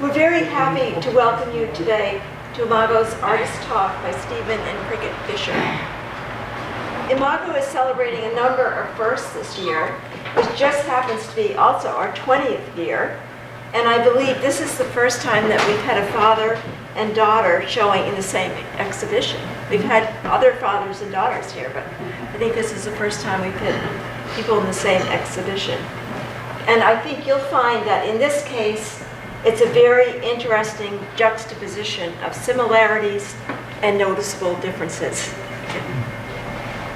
We're very happy to welcome you today to Imago's Artist Talk by Stephen and Crickett Fisher. Imago is celebrating a number of firsts this year, which just happens to be also our 20th year, and I believe this is the first time that we've had a father and daughter showing in the same exhibition. We've had other fathers and daughters here, but I think this is the first time we've had people in the same exhibition. And I think you'll find that in this case, it's a very interesting juxtaposition of similarities and noticeable differences.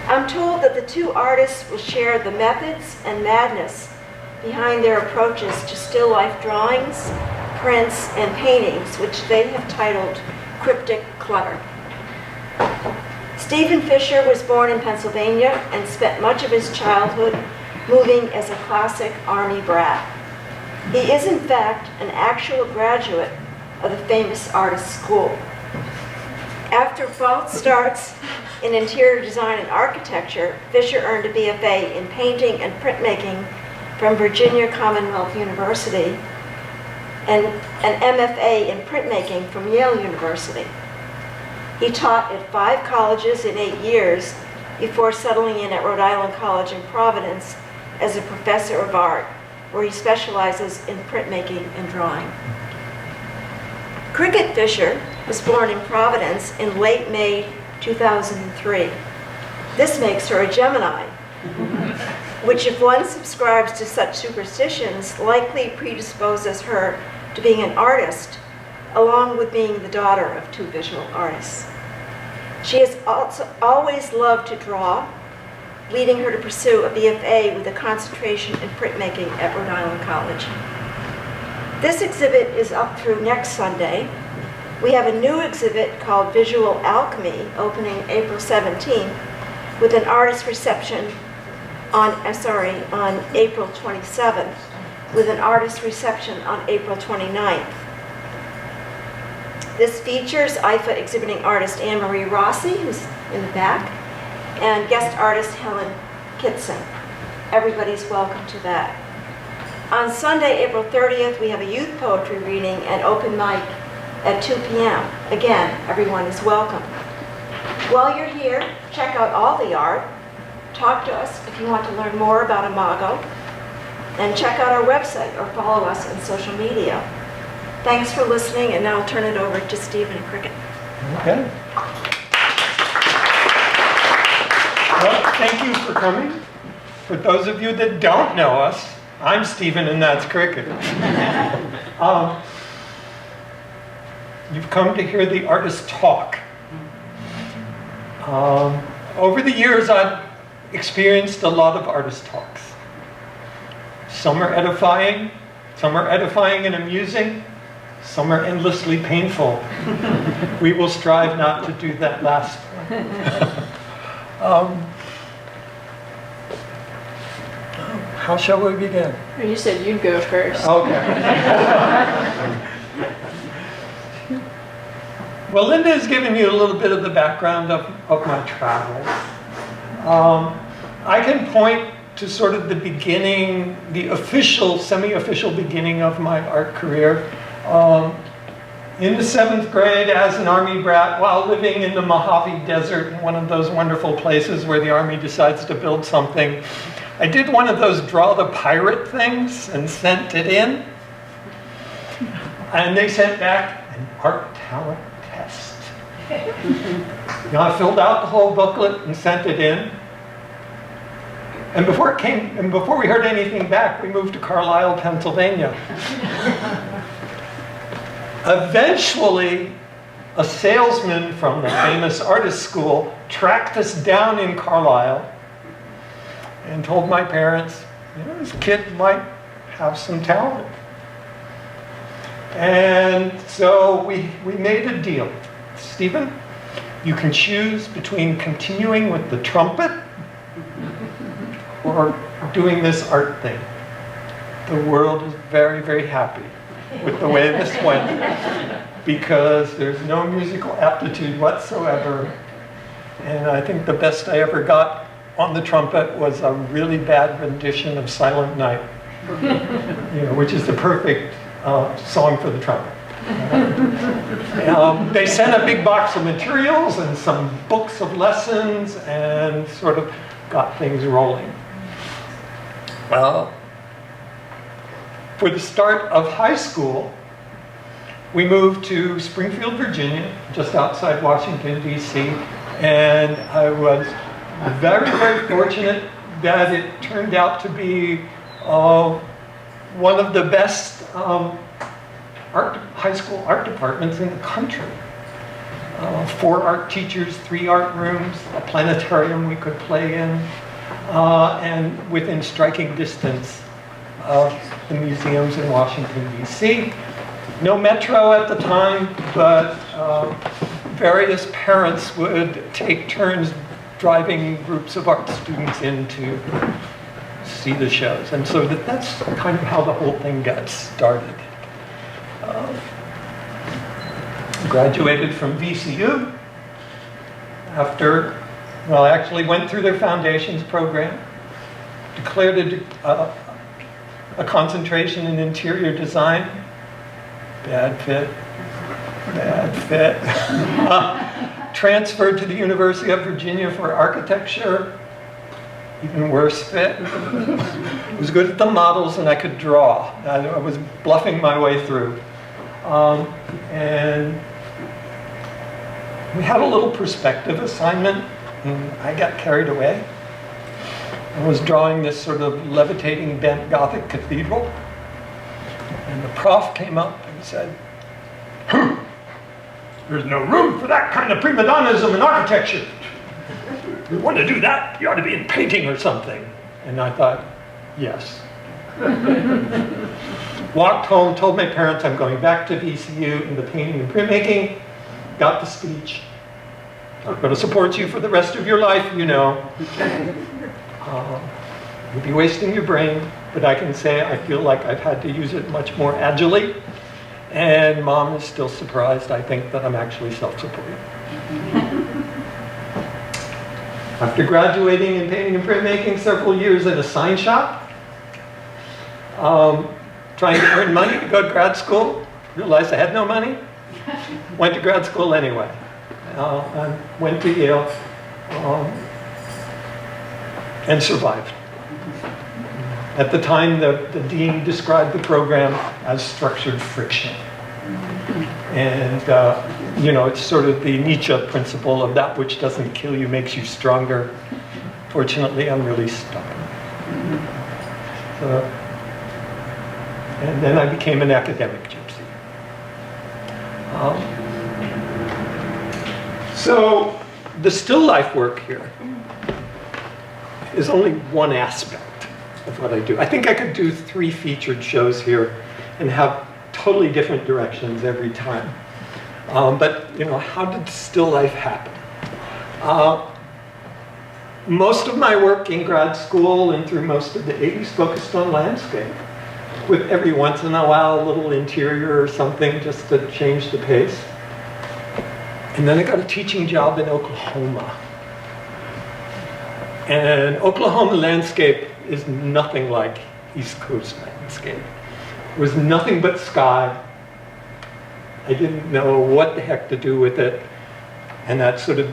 I'm told that the two artists will share the methods and madness behind their approaches to still life drawings, prints, and paintings, which they have titled Cryptic Clutter. Stephen Fisher was born in Pennsylvania and spent much of his childhood moving as a classic Army brat. He is, in fact, an actual graduate of the famous artist school. After false starts in interior design and architecture, Fisher earned a BFA in painting and printmaking from Virginia Commonwealth University and an MFA in printmaking from Yale University. He taught at 5 colleges in 8 years before settling in at Rhode Island College in Providence as a professor of art, where he specializes in printmaking and drawing. Crickett Fisher was born in Providence in late May 2003. This makes her a Gemini, which, if one subscribes to such superstitions, likely predisposes her to being an artist, along with being the daughter of 2 visual artists. She has also always loved to draw, leading her to pursue a BFA with a concentration in printmaking at Rhode Island College. This exhibit is up through next Sunday. We have a new exhibit called Visual Alchemy opening April 17th with an artist reception on April 27th, with an artist reception on April 29th. This features IFA exhibiting artist Anne-Marie Rossi, who's in the back, and guest artist Helen Kitson. Everybody's welcome to that. On Sunday, April 30th, we have a youth poetry reading and open mic at 2 p.m. Again, everyone is welcome. While you're here, check out all the art. Talk to us if you want to learn more about Imago, and check out our website or follow us on social media. Thanks for listening, and now I'll turn it over to Stephen and Crickett. Okay. Well, thank you for coming. For those of you that don't know us, I'm Stephen and that's Crickett. You've come to hear the artist talk. Over the years, I've experienced a lot of artist talks. Some are edifying and amusing, some are endlessly painful. We will strive not to do that last one. How shall we begin? You said you'd go first. Okay. Well, Linda has given you a little bit of the background of my travels. I can point to sort of the beginning, the official, semi-official beginning of my art career. In the 7th grade, as an Army brat, while living in the Mojave Desert, one of those wonderful places where the Army decides to build something, I did one of those draw the pirate things and sent it in. And they sent back an art talent test. I filled out the whole booklet and sent it in. And before we heard anything back, we moved to Carlisle, Pennsylvania. Eventually, a salesman from the famous artist school tracked us down in Carlisle and told my parents, this kid might have some talent. And so we made a deal. Stephen, you can choose between continuing with the trumpet or doing this art thing. The world is very, very happy with the way this went because there's no musical aptitude whatsoever. And I think the best I ever got on the trumpet was a really bad rendition of Silent Night, which is the perfect Song for the Trumpet. They sent a big box of materials and some books of lessons and sort of got things rolling. For the start of high school, we moved to Springfield, Virginia, just outside Washington, D.C., and I was very, very fortunate that it turned out to be one of the best high school art departments in the country. 4 art teachers, 3 art rooms, a planetarium we could play in, and within striking distance of the museums in Washington, D.C. No metro at the time, but various parents would take turns driving groups of art students in to see the shows. And so that's kind of how the whole thing got started. Graduated from VCU after, well, I actually went through their foundations program, declared a concentration in interior design. Bad fit. Transferred to the University of Virginia for architecture. Even worse fit. Was good at the models and I could draw. I was bluffing my way through. And we had a little perspective assignment and I got carried away. I was drawing this sort of levitating bent Gothic cathedral. And the prof came up and said, "There's no room for that kind of prima donnism in architecture. If you want to do that, you ought to be in painting or something." And I thought, yes. Walked home, told my parents I'm going back to VCU in the painting and printmaking. Got the speech. I'm going to support you for the rest of your life, you know. You'll be wasting your brain, but I can say I feel like I've had to use it much more agilely. And Mom is still surprised, I think, that I'm actually self-supporting. After graduating in painting and printmaking, several years in a sign shop, trying to earn money to go to grad school, realized I had no money, went to grad school anyway. I went to Yale and survived. At the time, the dean described the program as structured friction. And, it's sort of the Nietzsche principle of that which doesn't kill you makes you stronger. Fortunately, I'm really stubborn. And then I became an academic gypsy. So the still life work here is only one aspect of what I do. I think I could do 3 featured shows here and have totally different directions every time. But how did still life happen? Most of my work in grad school and through most of the 80s focused on landscape, with every once in a while a little interior or something just to change the pace. And then I got a teaching job in Oklahoma. And Oklahoma landscape is nothing like East Coast landscape. It was nothing but sky. I didn't know what the heck to do with it. And that sort of,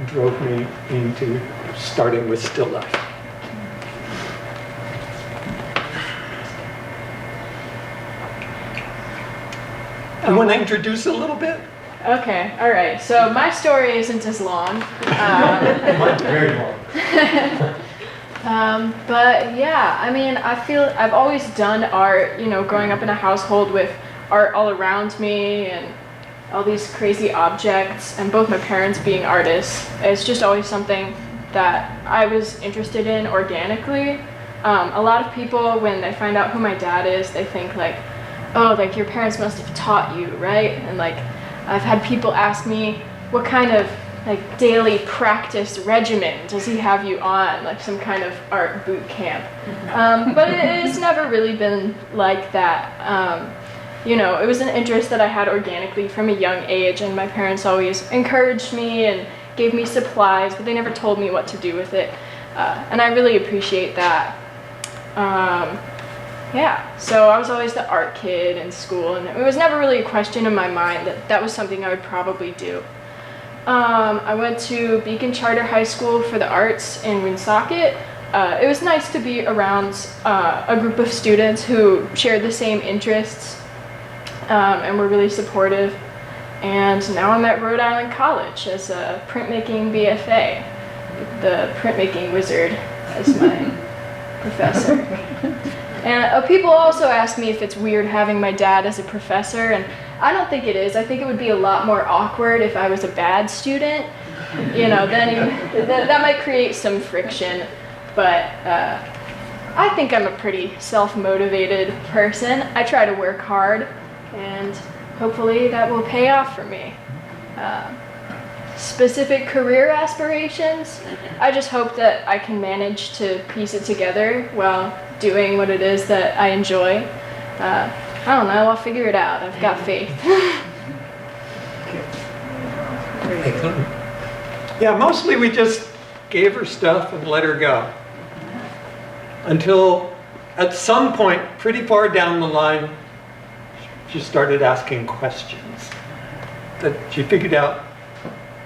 drove me into starting with still life. I want to introduce a little bit. Okay, all right. So my story isn't as long. Mine's very long. But yeah, I mean, I feel I've always done art, growing up in a household with art all around me and all these crazy objects, and both my parents being artists. It's just always something that I was interested in organically. A lot of people, when they find out who my dad is, they think oh, your parents must have taught you, right? And I've had people ask me, what kind of daily practice regimen does he have you on, some kind of art boot camp? But it's never really been like that. It was an interest that I had organically from a young age, and my parents always encouraged me and gave me supplies, but they never told me what to do with it. And I really appreciate that. yeah, so I was always the art kid in school, and it was never really a question in my mind that that was something I would probably do. I went to Beacon Charter High School for the Arts in Woonsocket. It was nice to be around a group of students who shared the same interests and were really supportive. And now I'm at Rhode Island College as a printmaking BFA, the printmaking wizard as my professor. And people also ask me if it's weird having my dad as a professor, and I don't think it is. I think it would be a lot more awkward if I was a bad student. You know, then that might create some friction. But I think I'm a pretty self-motivated person. I try to work hard, and hopefully that will pay off for me. Specific career aspirations, I just hope that I can manage to piece it together while doing what it is that I enjoy. I don't know, I'll figure it out. I've got faith. Yeah, mostly we just gave her stuff and let her go. Until at some point, pretty far down the line, she started asking questions. That she figured out,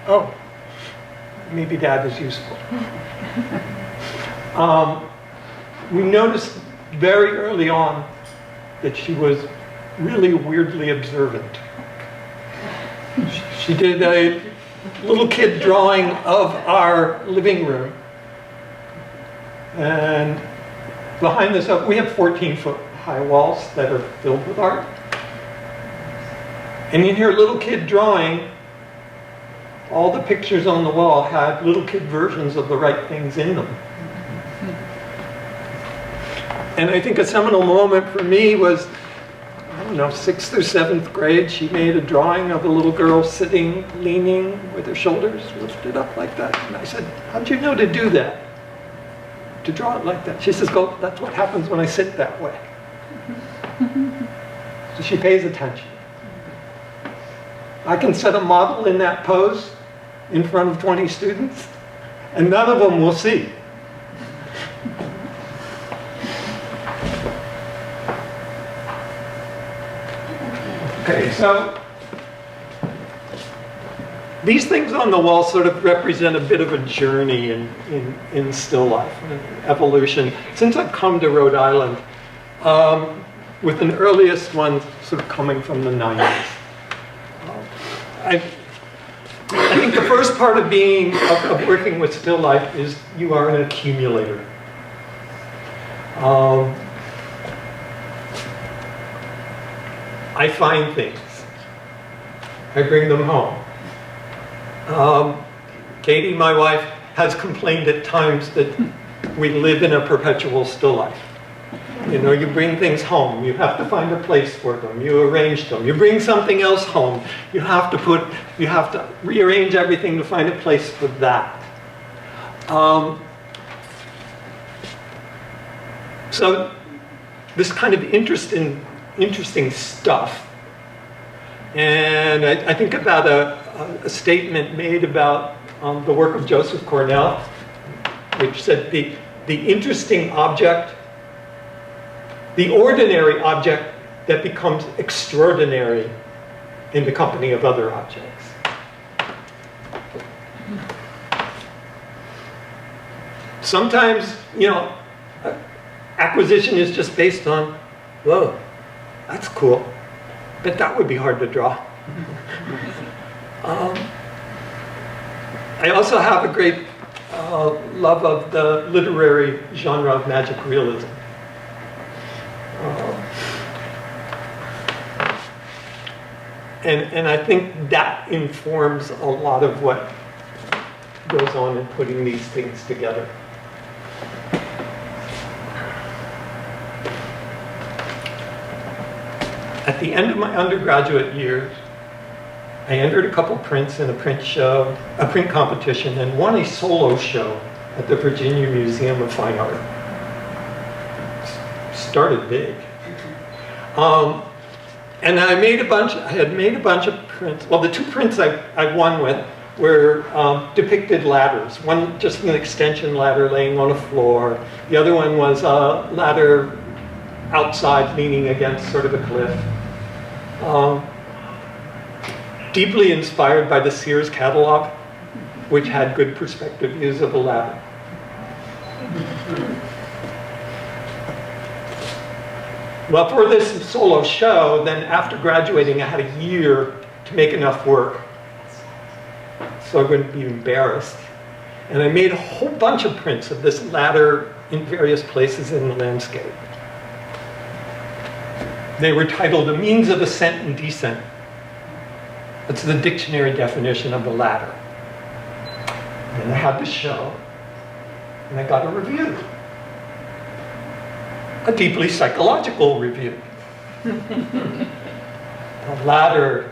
oh, maybe Dad is useful. We noticed very early on that she was really weirdly observant. She did a little kid drawing of our living room. And behind this, we have 14-foot high walls that are filled with art. And in her little kid drawing, all the pictures on the wall had little kid versions of the right things in them. And I think a seminal moment for me was, I don't know, 6th or 7th grade. She made a drawing of a little girl sitting, leaning with her shoulders lifted up like that. And I said, how'd you know to do that? To draw it like that? She says, well, that's what happens when I sit that way. So she pays attention. I can set a model in that pose in front of 20 students, and none of them will see. Okay, so these things on the wall sort of represent a bit of a journey in still life, and evolution. Since I've come to Rhode Island, with an earliest one sort of coming from the 90s. I think the first part of of working with still life is you are an accumulator. I find things. I bring them home. Katie, my wife, has complained at times that we live in a perpetual still life. You know, you bring things home, you have to find a place for them, you arrange them, you bring something else home, you have to rearrange everything to find a place for that. So this kind of interesting stuff. And I think about a statement made about the work of Joseph Cornell, which said the interesting object, the ordinary object that becomes extraordinary in the company of other objects. Sometimes, you know, acquisition is just based on, whoa, that's cool, but that would be hard to draw. I also have a great love of the literary genre of magic realism. And I think that informs a lot of what goes on in putting these things together. At the end of my undergraduate years, I entered a couple prints in a print show, a print competition, and won a solo show at the Virginia Museum of Fine Art. Started big. And I had made a bunch of prints. Well, the two prints I won with were depicted ladders. One just an extension ladder laying on a floor. The other one was a ladder outside leaning against sort of a cliff. Deeply inspired by the Sears catalog, which had good perspective views of the ladder. Well, for this solo show, then after graduating, I had a year to make enough work so I wouldn't be embarrassed. And I made a whole bunch of prints of this ladder in various places in the landscape. They were titled A Means of Ascent and Descent. That's the dictionary definition of the ladder. And I had the show, and I got a review. A deeply psychological review. The ladder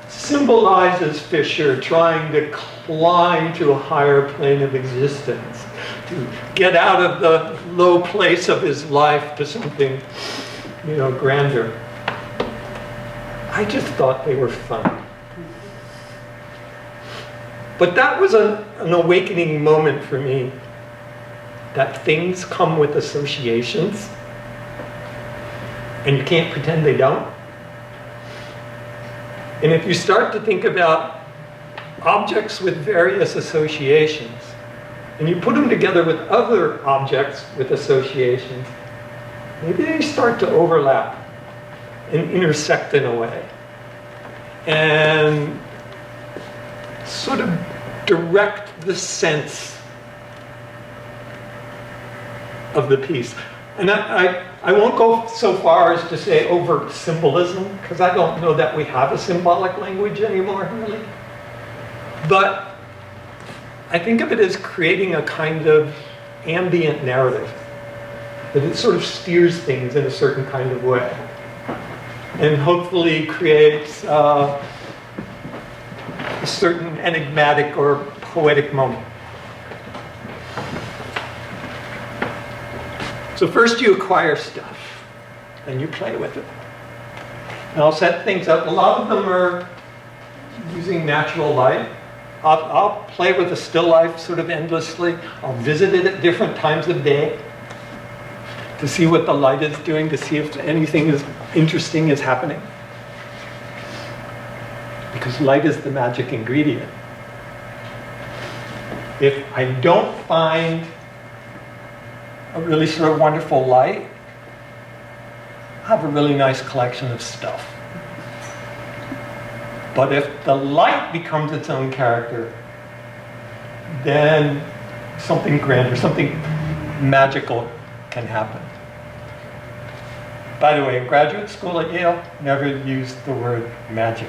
symbolizes Fisher trying to climb to a higher plane of existence, to get out of the low place of his life to something, grander. I just thought they were fun. But that was an awakening moment for me, that things come with associations, and you can't pretend they don't. And if you start to think about objects with various associations, and you put them together with other objects with associations, maybe they start to overlap and intersect in a way. And sort of direct the sense of the piece. And I won't go so far as to say overt symbolism, because I don't know that we have a symbolic language anymore, really. But I think of it as creating a kind of ambient narrative, that it sort of steers things in a certain kind of way, and hopefully creates a certain enigmatic or poetic moment. So first you acquire stuff, and you play with it. And I'll set things up. A lot of them are using natural light. I'll play with the still life sort of endlessly. I'll visit it at different times of day to see what the light is doing, to see if anything interesting is happening. Because light is the magic ingredient. If I don't find a really sort of wonderful light, I have a really nice collection of stuff. But if the light becomes its own character, then something grander, something magical can happen. By the way, in graduate school at Yale, never used the word magic.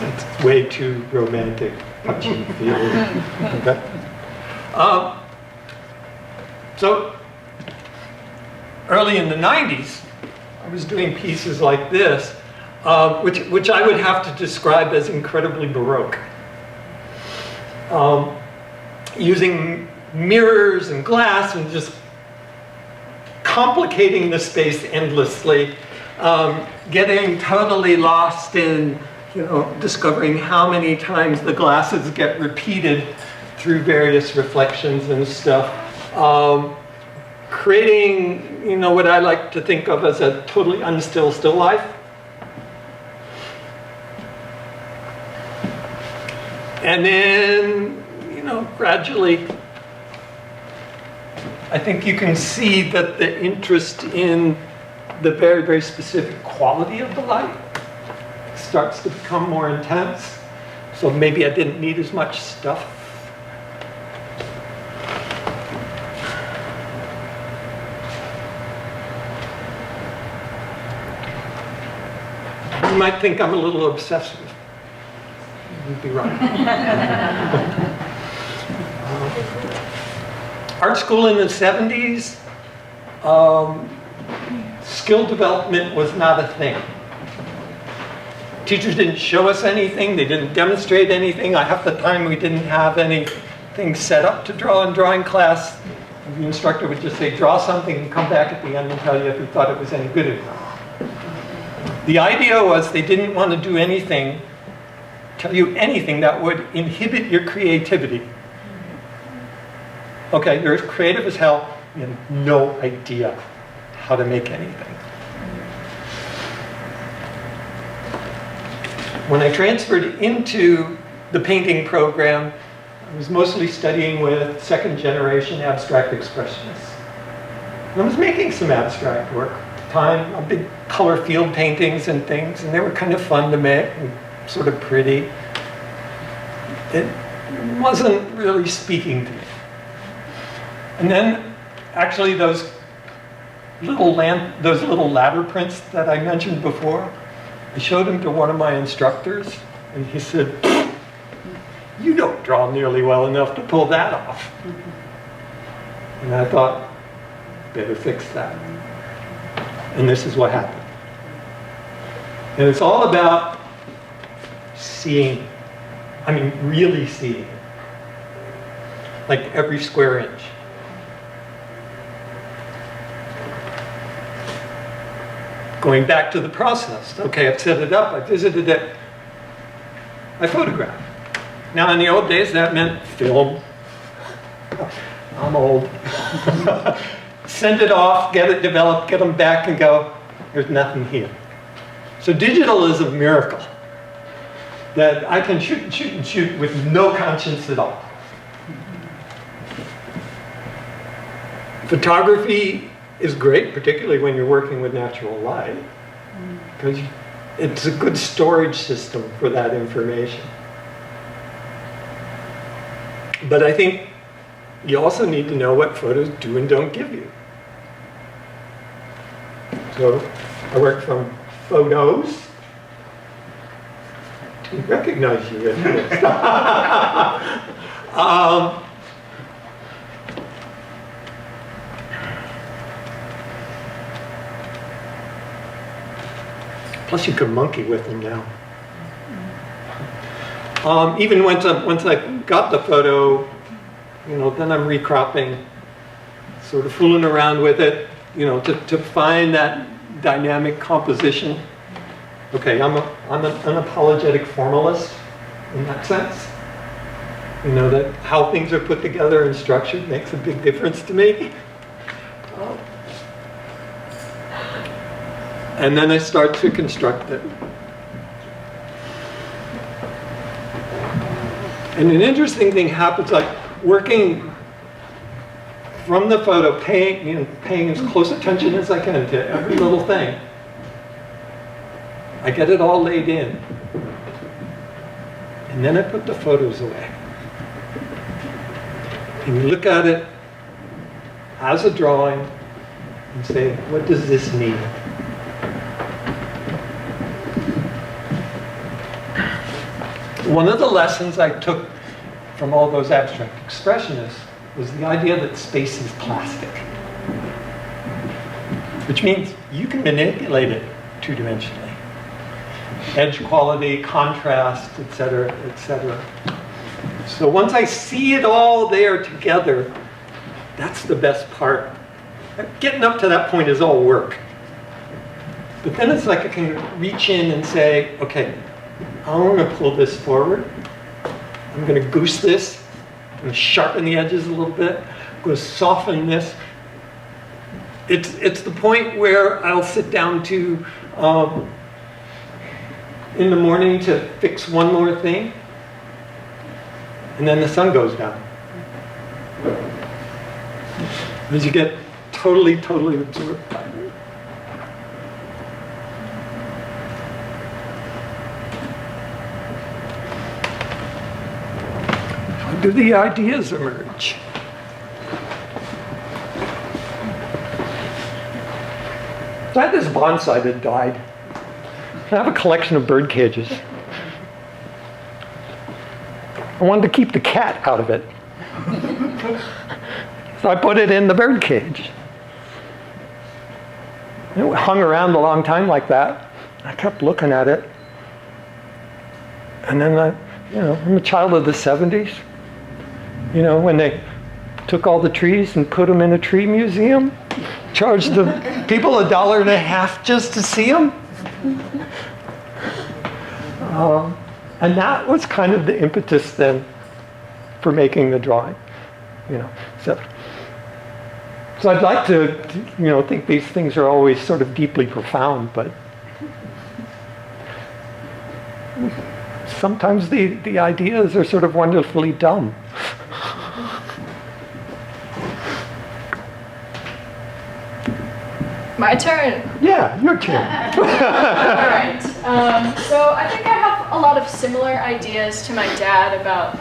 It's way too romantic, touchy feely. Okay. So early in the 90s, I was doing pieces like this, which I would have to describe as incredibly Baroque. Using mirrors and glass and just complicating the space endlessly, getting totally lost in, discovering how many times the glasses get repeated through various reflections and stuff. Creating, what I like to think of as a totally unstill still life. And then, gradually, I think you can see that the interest in the very, very specific quality of the light starts to become more intense. So maybe I didn't need as much stuff. You might think I'm a little obsessive. You'd be right. Art school in the 70s, skill development was not a thing. Teachers didn't show us anything, they didn't demonstrate anything. Half the time we didn't have anything set up to draw in drawing class. The instructor would just say, draw something and come back at the end and tell you if he thought it was any good enough. The idea was they didn't want to do anything, tell you anything that would inhibit your creativity. Okay, you're creative as hell, you have no idea how to make anything. When I transferred into the painting program, I was mostly studying with second-generation abstract expressionists. And I was making some abstract work at the time, big color field paintings and things, and they were kind of fun to make and sort of pretty. It wasn't really speaking to me. And then, actually, those little ladder prints that I mentioned before, I showed them to one of my instructors, and he said, "You don't draw nearly well enough to pull that off." And I thought, better fix that. And this is what happened. And it's all about seeing, I mean, really seeing, like every square inch. Going back to the process. Okay, I've set it up, I visited it, I photographed. Now, in the old days, that meant film. I'm old. Send it off, get it developed, get them back, and go, there's nothing here. So digital is a miracle. That I can shoot and shoot and shoot with no conscience at all. Photography is great, particularly when you're working with natural light, because it's a good storage system for that information. But I think you also need to know what photos do and don't give you. So I work from photos. I didn't recognize you at first. Plus you can monkey with them now. Even once I got the photo, then I'm recropping, sort of fooling around with it, to find that dynamic composition. Okay, I'm an unapologetic formalist in that sense. That how things are put together and structured makes a big difference to me. And then I start to construct it. And an interesting thing happens, like working from the photo, paying as close attention as I can to every little thing. I get it all laid in. And then I put the photos away. And you look at it as a drawing and say, what does this need? One of the lessons I took from all those abstract expressionists was the idea that space is plastic. Which means you can manipulate it two-dimensionally. Edge quality, contrast, etc., etc. So once I see it all there together, that's the best part. Getting up to that point is all work. But then it's like I can reach in and say, okay, I want to pull this forward. I'm going to goose this. I'm going to sharpen the edges a little bit. I'm going to soften this. It's the point where I'll sit down to, in the morning to fix one more thing. And then the sun goes down. As you get totally absorbed by it. How do the ideas emerge? So I had this bonsai that died. I have a collection of bird cages. I wanted to keep the cat out of it. So I put it in the bird cage. It hung around a long time like that. I kept looking at it. And then I'm a child of the 70s. When they took all the trees and put them in a tree museum, charged the people $1.50 just to see them. And that was kind of the impetus then for making the drawing. you know. So I'd like to, think these things are always sort of deeply profound, but sometimes the ideas are sort of wonderfully dumb. My turn. Yeah, your turn. All right. So I think I have a lot of similar ideas to my dad about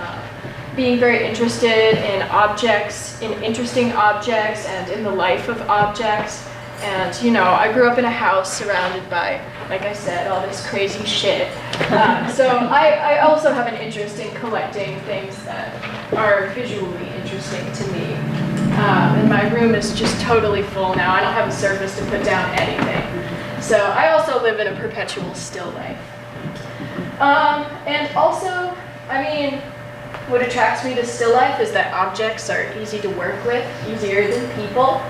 being very interested in objects, in interesting objects, and in the life of objects. And, I grew up in a house surrounded by, like I said, all this crazy shit. So I also have an interest in collecting things that are visually interesting to me. And my room is just totally full now. I don't have a surface to put down anything. So I also live in a perpetual still life. And also, what attracts me to still life is that objects are easy to work with, easier than people.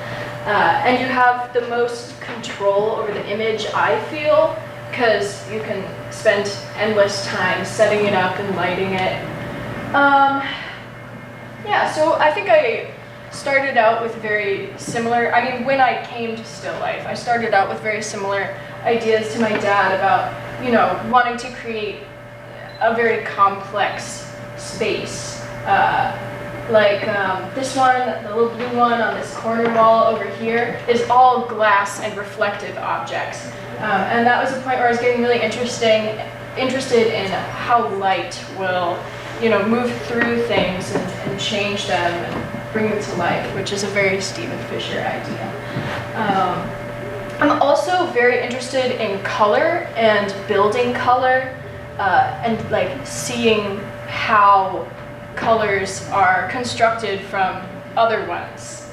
And you have the most control over the image, I feel, because you can spend endless time setting it up and lighting it. So I think I started out with very similar, when I came to still life, I started out with very similar ideas to my dad about, wanting to create a very complex space. This one, the little blue one on this corner wall over here, is all glass and reflective objects. And that was a point where I was getting really interested in how light will, move through things and change them and bring them to life, which is a very Stephen Fisher idea. I'm also very interested in color and building color and seeing how colors are constructed from other ones.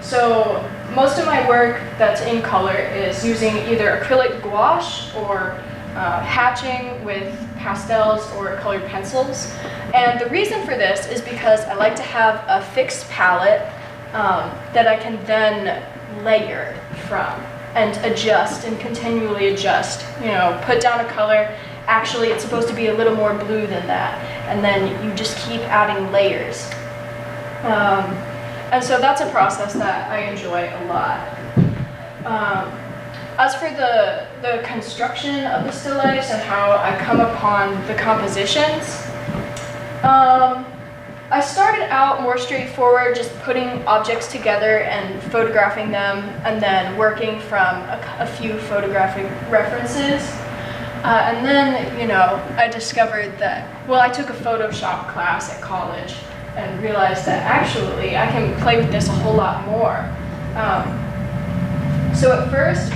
So most of my work that's in color is using either acrylic gouache or hatching with pastels or colored pencils. And the reason for this is because I like to have a fixed palette that I can then layer from and adjust and continually adjust. Put down a color, actually it's supposed to be a little more blue than that, and then you just keep adding layers. And so that's a process that I enjoy a lot. As for the construction of the still lifes and how I come upon the compositions, I started out more straightforward, just putting objects together and photographing them, and then working from a few photographic references. And then, I discovered that, I took a Photoshop class at college and realized that actually I can play with this a whole lot more. So at first,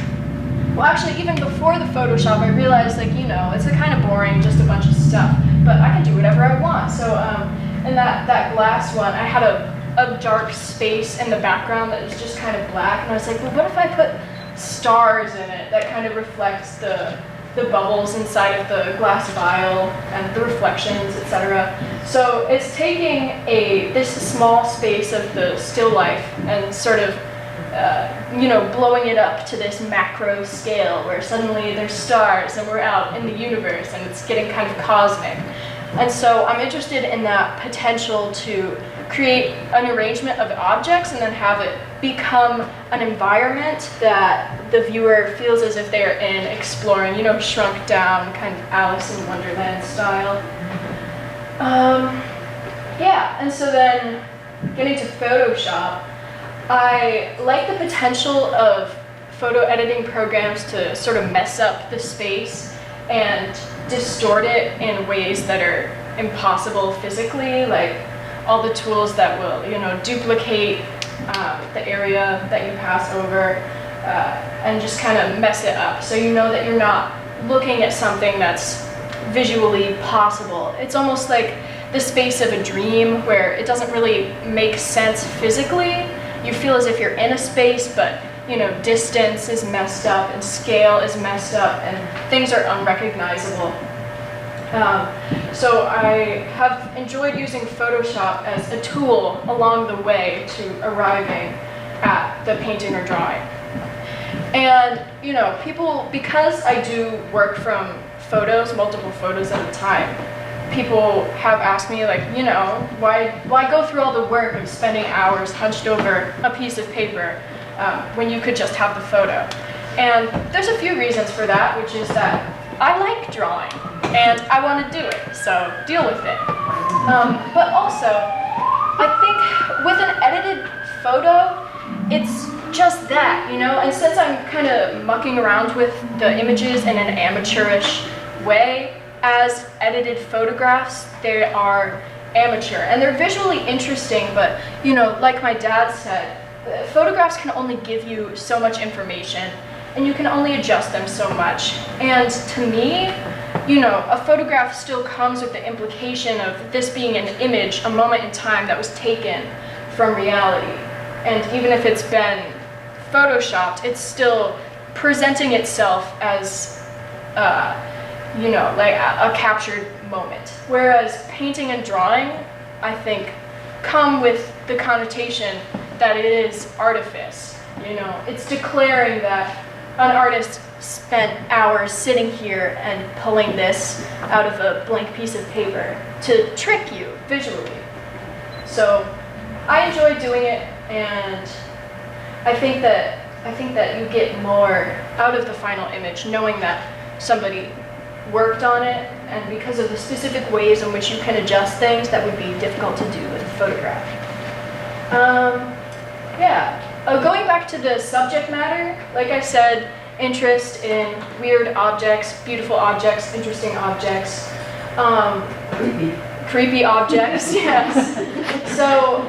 even before the Photoshop, I realized, it's a kind of boring, just a bunch of stuff, but I can do whatever I want. So in that glass one, I had a dark space in the background that was just kind of black, and I was like, well, what if I put stars in it that kind of reflects the bubbles inside of the glass vial and the reflections, etc. So it's taking this small space of the still life and sort of blowing it up to this macro scale where suddenly there's stars and we're out in the universe and it's getting kind of cosmic. And so I'm interested in that potential to create an arrangement of objects and then have it become an environment that the viewer feels as if they're in exploring, shrunk down, kind of Alice in Wonderland style. And so then getting to Photoshop, I like the potential of photo editing programs to sort of mess up the space and distort it in ways that are impossible physically, like all the tools that will, duplicate the area that you pass over and just kind of mess it up. So that you're not looking at something that's visually possible. It's almost like the space of a dream where it doesn't really make sense physically. You feel as if you're in a space, but distance is messed up and scale is messed up and things are unrecognizable. So I have enjoyed using Photoshop as a tool along the way to arriving at the painting or drawing. And people, because I do work from photos, multiple photos at a time, people have asked me, like, you know, why go through all the work of spending hours hunched over a piece of paper when you could just have the photo? And there's a few reasons for that, which is that I like drawing and I want to do it, so deal with it. But also, I think with an edited photo, it's just that, you know, and since I'm kind of mucking around with the images in an amateurish way, as edited photographs, they are amateur and they're visually interesting, but, you know, like my dad said, photographs can only give you so much information and you can only adjust them so much. And to me, you know, a photograph still comes with the implication of this being an image, a moment in time that was taken from reality. And even if it's been photoshopped, it's still presenting itself as, you know, like a captured moment. Whereas painting and drawing, I think, come with the connotation that it is artifice. You know, it's declaring that an artist spent hours sitting here and pulling this out of a blank piece of paper to trick you visually. So I enjoy doing it, and I think that you get more out of the final image knowing that somebody worked on it, and because of the specific ways in which you can adjust things that would be difficult to do with a photograph. Going back to the subject matter, like I said, interest in weird objects, beautiful objects, interesting objects, creepy objects, yes. So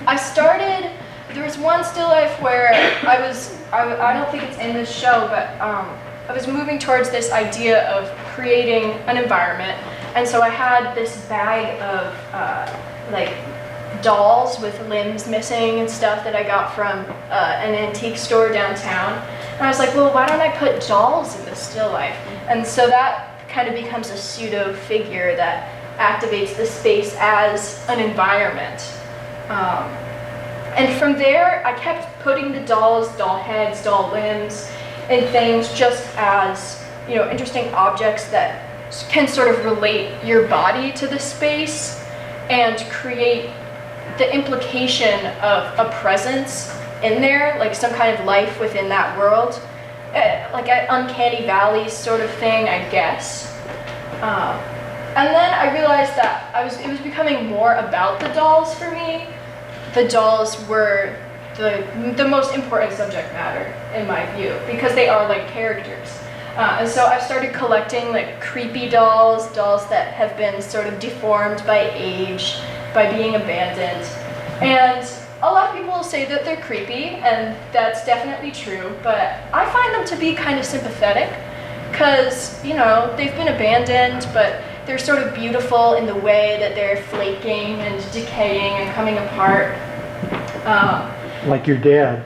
I started, there was one still life where I don't think it's in this show, but I was moving towards this idea of creating an environment, and so I had this bag of like dolls with limbs missing and stuff that I got from an antique store downtown. And I was like, well, why don't I put dolls in the still life? And so that kind of becomes a pseudo figure that activates the space as an environment. And from there, I kept putting the dolls, doll heads, doll limbs, and things just as, you know, interesting objects that can sort of relate your body to the space and create the implication of a presence in there, like some kind of life within that world, like an uncanny valley sort of thing, I guess. And then I realized that it was becoming more about the dolls for me. The dolls were the most important subject matter in my view, because they are like characters. And so I've started collecting like creepy dolls that have been sort of deformed by age, by being abandoned. And a lot of people say that they're creepy, and that's definitely true, but I find them to be kind of sympathetic, because, you know, they've been abandoned, but they're sort of beautiful in the way that they're flaking and decaying and coming apart. Like your dad.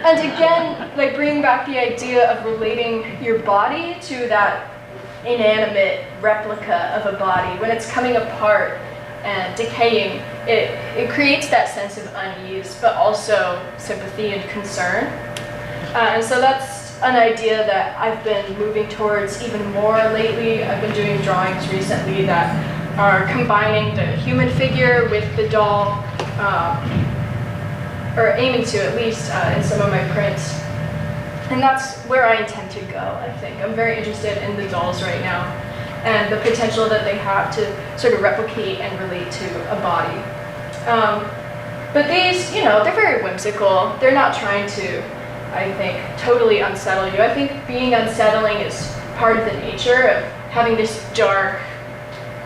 And again, like bringing back the idea of relating your body to that inanimate replica of a body. When it's coming apart and decaying, it creates that sense of unease, but also sympathy and concern. And so that's an idea that I've been moving towards even more lately. I've been doing drawings recently that are combining the human figure with the doll, or aiming to at least in some of my prints. And that's where I intend to go, I think. I'm very interested in the dolls right now and the potential that they have to sort of replicate and relate to a body. But these, you know, they're very whimsical. They're not trying to, I think, totally unsettle you. I think being unsettling is part of the nature of having this dark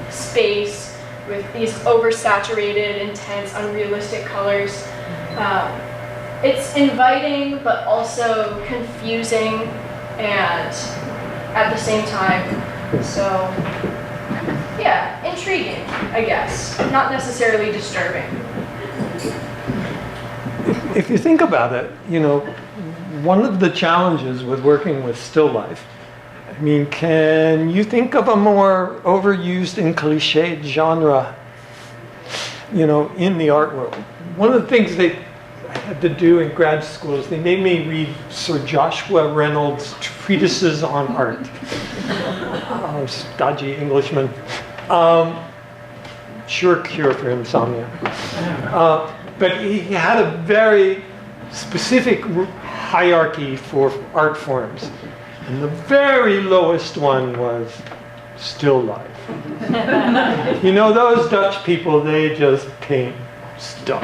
space with these oversaturated, intense, unrealistic colors. It's inviting, but also confusing, and at the same time, so yeah, intriguing, I guess. Not necessarily disturbing. If you think about it, you know, one of the challenges with working with still life, I mean, can you think of a more overused and cliched genre, you know, in the art world? One of the things I had to do in grad school is they made me read Sir Joshua Reynolds' treatises on art. stodgy Englishman. Sure cure for insomnia. But he had a very specific hierarchy for art forms. And the very lowest one was still life. You know, those Dutch people, they just paint stuff.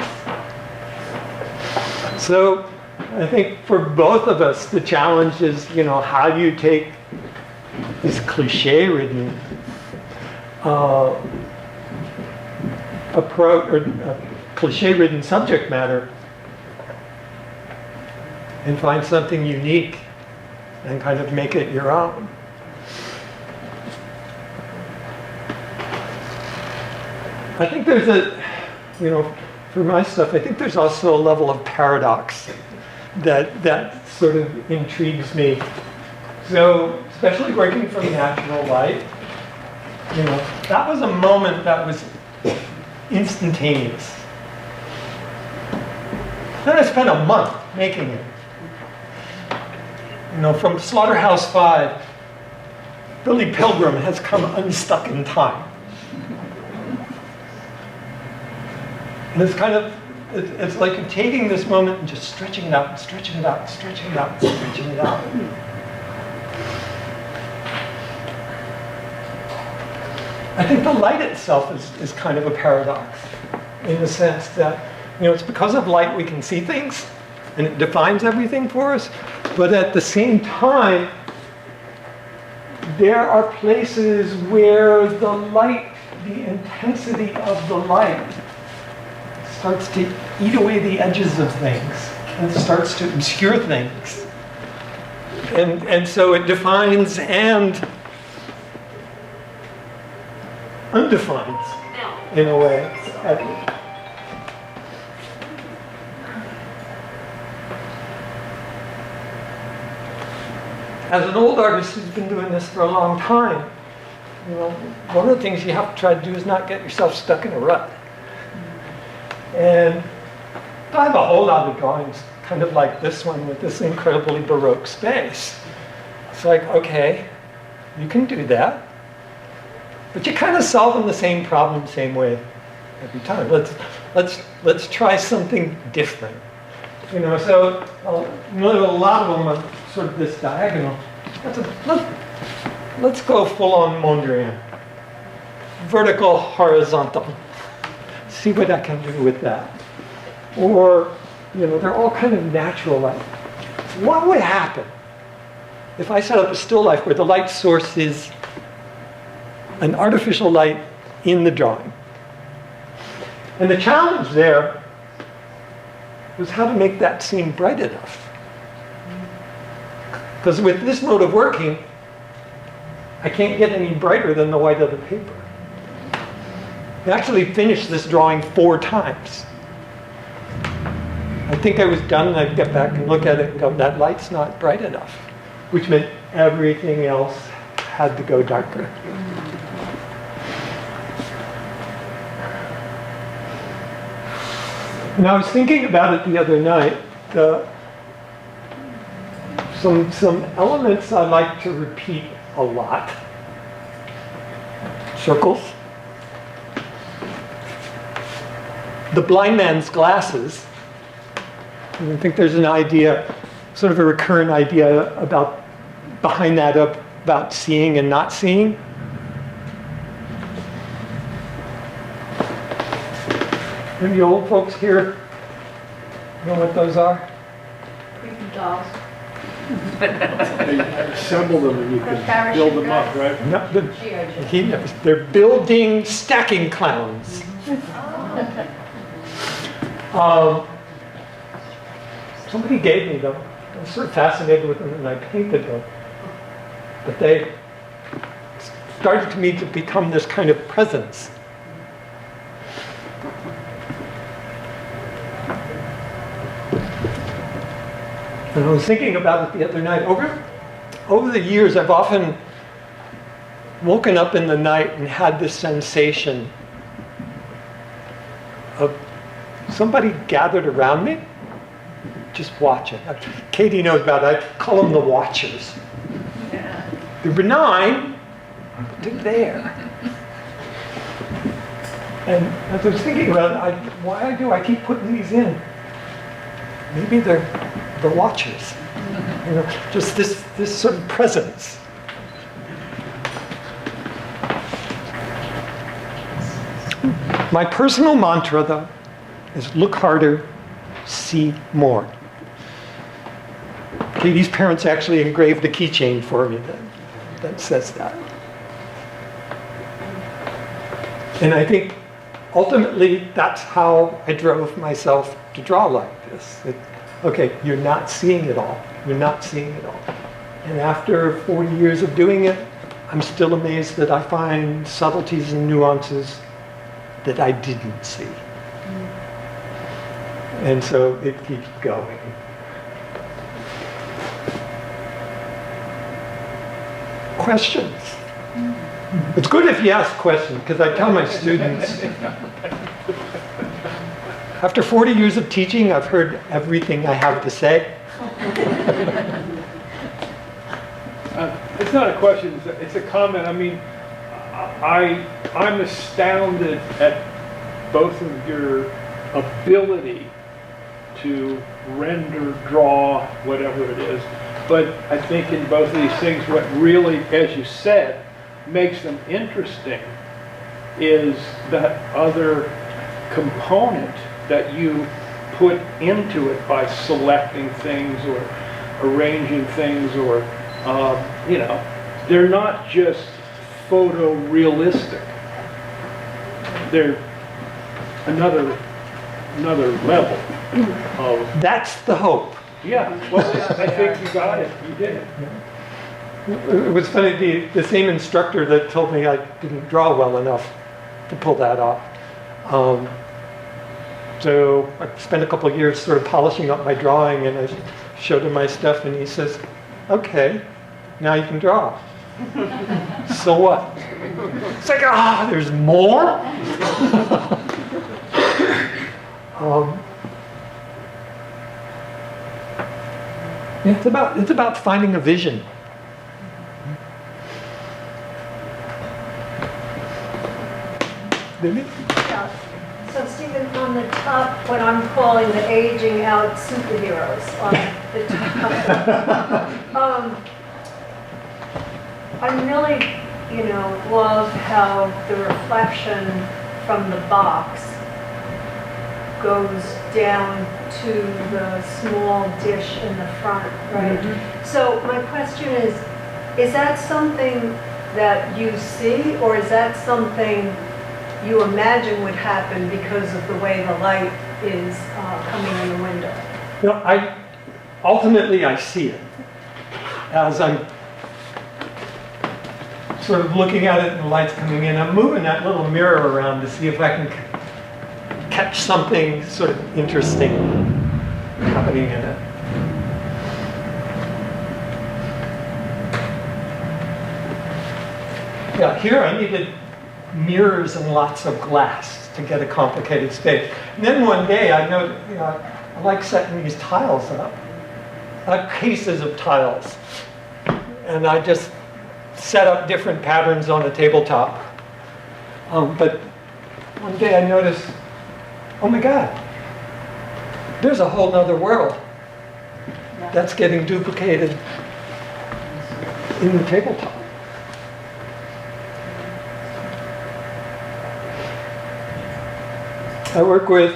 So I think for both of us, the challenge is, you know, how do you take this cliche-ridden approach, or cliche-ridden subject matter, and find something unique and kind of make it your own. I think there's a, you know, for my stuff, I think there's also a level of paradox that sort of intrigues me. So, especially working from natural light, you know, that was a moment that was instantaneous. Then I spent a month making it. You know, from Slaughterhouse-Five, Billy Pilgrim has come unstuck in time. And it's kind of, it's like you're taking this moment and just stretching it out, and stretching it out, and stretching it out, and stretching it out. I think the light itself is kind of a paradox, in the sense that, you know, it's because of light we can see things, and it defines everything for us, but at the same time, there are places where the light, the intensity of the light, starts to eat away the edges of things and starts to obscure things. And so it defines and undefines in a way. As an old artist who's been doing this for a long time, you know, one of the things you have to try to do is not get yourself stuck in a rut. And I have a whole lot of drawings, kind of like this one with this incredibly Baroque space. It's like, okay, you can do that, but you're kind of solving the same problem same way every time. Let's try something different. You know, so a lot of them are sort of this diagonal. Let's go full on Mondrian. Vertical, horizontal. See what I can do with that. Or, you know, they're all kind of natural light. What would happen if I set up a still life where the light source is an artificial light in the drawing? And the challenge there was how to make that seem bright enough. Because with this mode of working, I can't get any brighter than the white of the paper. I actually finished this drawing 4 times. I think I was done, and I'd get back and look at it and go, that light's not bright enough, which meant everything else had to go darker. And I was thinking about it the other night. Some elements I like to repeat a lot. Circles. The blind man's glasses. I think there's an idea, sort of a recurrent idea about behind that about seeing and not seeing. Maybe old folks here know what those are? Creepy dolls. They assemble them and you can build them up, right? No, they're building stacking clowns. Somebody gave me them. I was sort of fascinated with them and I painted them. But they started to me to become this kind of presence. And I was thinking about it the other night. Over the years, I've often woken up in the night and had this sensation of somebody gathered around me, just watching. Katie knows about it. I call them the watchers. Yeah. They're benign, to there. And as I was thinking about it, why do I keep putting these in? Maybe they're watchers. You know, just this sort of presence. My personal mantra, though, is look harder, see more. Katie's parents actually engraved a keychain for me that says that. And I think ultimately that's how I drove myself to draw like this. Okay, you're not seeing it all. You're not seeing it all. And after 40 years of doing it, I'm still amazed that I find subtleties and nuances that I didn't see. And so it keeps going. Questions? It's good if you ask questions, because I tell my students, after 40 years of teaching, I've heard everything I have to say. It's not a question, it's a comment. I mean, I'm astounded at both of your ability to render, draw, whatever it is. But I think in both of these things, what really, as you said, makes them interesting is that other component that you put into it by selecting things or arranging things, or you know, they're not just photorealistic. They're another level of. That's the hope. Yeah, well, I think you got it. You did it. It was funny, the same instructor that told me I didn't draw well enough to pull that off. So I spent a couple of years sort of polishing up my drawing, and I showed him my stuff, and he says, okay, now you can draw. So what? It's like, there's more? It's about finding a vision. Lily? Yeah. So Stephen, on the top, what I'm calling the aging out superheroes on the top. I really, love how the reflection from the box goes down to the small dish in the front, right? Mm-hmm. So my question is that something that you see, or is that something you imagine would happen because of the way the light is coming in the window? Ultimately I see it as I'm sort of looking at it and the light's coming in. I'm moving that little mirror around to see if I can catch something sort of interesting happening in it. Yeah, here I needed mirrors and lots of glass to get a complicated space. And then one day I know, I like setting these tiles up. I have cases of tiles. And I just set up different patterns on a tabletop. But one day I noticed, oh my God, there's a whole nother world that's getting duplicated in the tabletop. I work with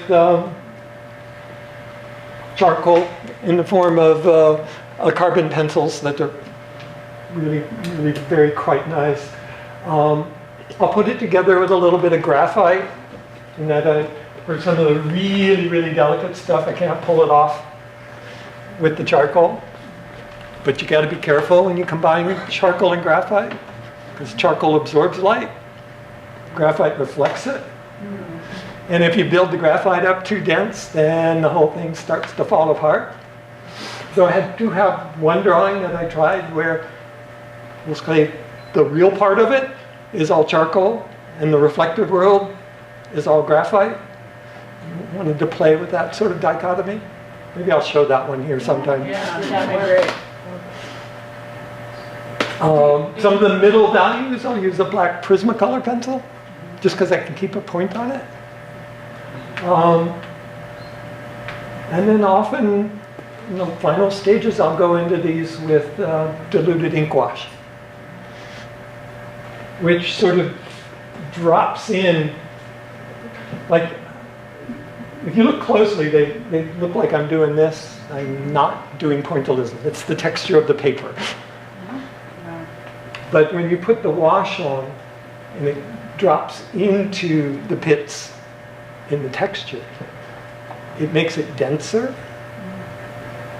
charcoal in the form of carbon pencils that are really, really very quite nice. I'll put it together with a little bit of graphite, and that for some of the really, really delicate stuff, I can't pull it off with the charcoal. But you got to be careful when you combine charcoal and graphite, because charcoal absorbs light, graphite reflects it. And if you build the graphite up too dense, then the whole thing starts to fall apart. So I do have one drawing that I tried where, we'll say, the real part of it is all charcoal, and the reflective world is all graphite. I wanted to play with that sort of dichotomy. Maybe I'll show that one here sometime. Yeah, that'd be great. Some of the middle values, I'll use a black Prismacolor pencil, just because I can keep a point on it. And then often, in the final stages, I'll go into these with diluted ink wash, which sort of drops in, like, if you look closely, they look like I'm doing this. I'm not doing pointillism. It's the texture of the paper. But when you put the wash on, and it drops into the pits in the texture, it makes it denser,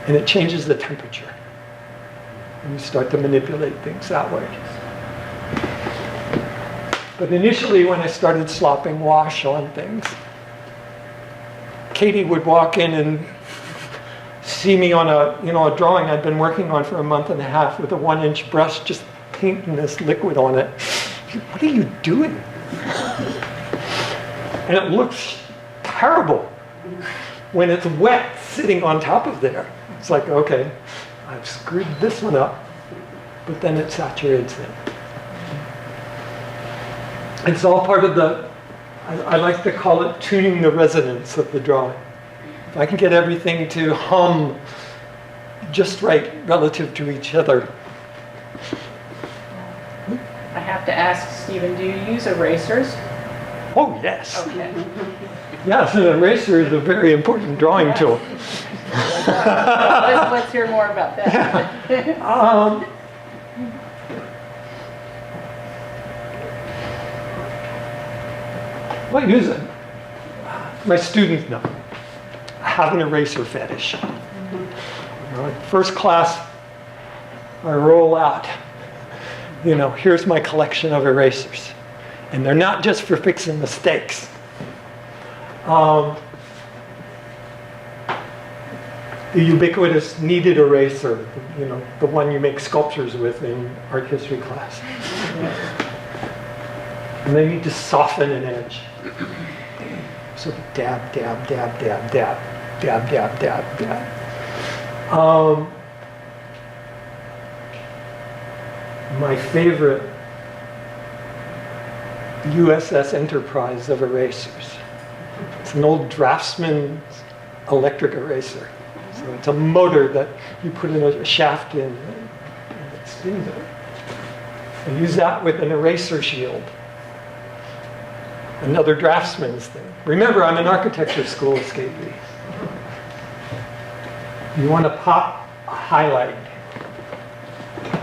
and it changes the temperature. And you start to manipulate things that way. But initially, when I started slopping wash on things, Katie would walk in and see me on a drawing I'd been working on for a month and a half with a 1-inch brush, just painting this liquid on it. What are you doing? And it looks terrible when it's wet sitting on top of there. It's like, okay, I've screwed this one up, but then it saturates it. It's all part of the, I like to call it tuning the resonance of the drawing. If I can get everything to hum just right relative to each other. I have to ask, Stephen, do you use erasers? Oh, yes. Okay. Yes, an eraser is a very important drawing tool. Let's hear more about that. Well, I use it. My students know. I have an eraser fetish. First class, I roll out, here's my collection of erasers. And they're not just for fixing mistakes. The ubiquitous kneaded eraser, the one you make sculptures with in art history class. And they need to soften an edge. So dab, dab, dab, dab, dab, dab, dab, dab, dab. My favorite USS Enterprise of erasers. It's an old Draftsman's electric eraser. So it's a motor that you put in a shaft in and it spins it. I use that with an eraser shield. Another Draftsman's thing. Remember, I'm an architecture school escapee. You want to pop a highlight.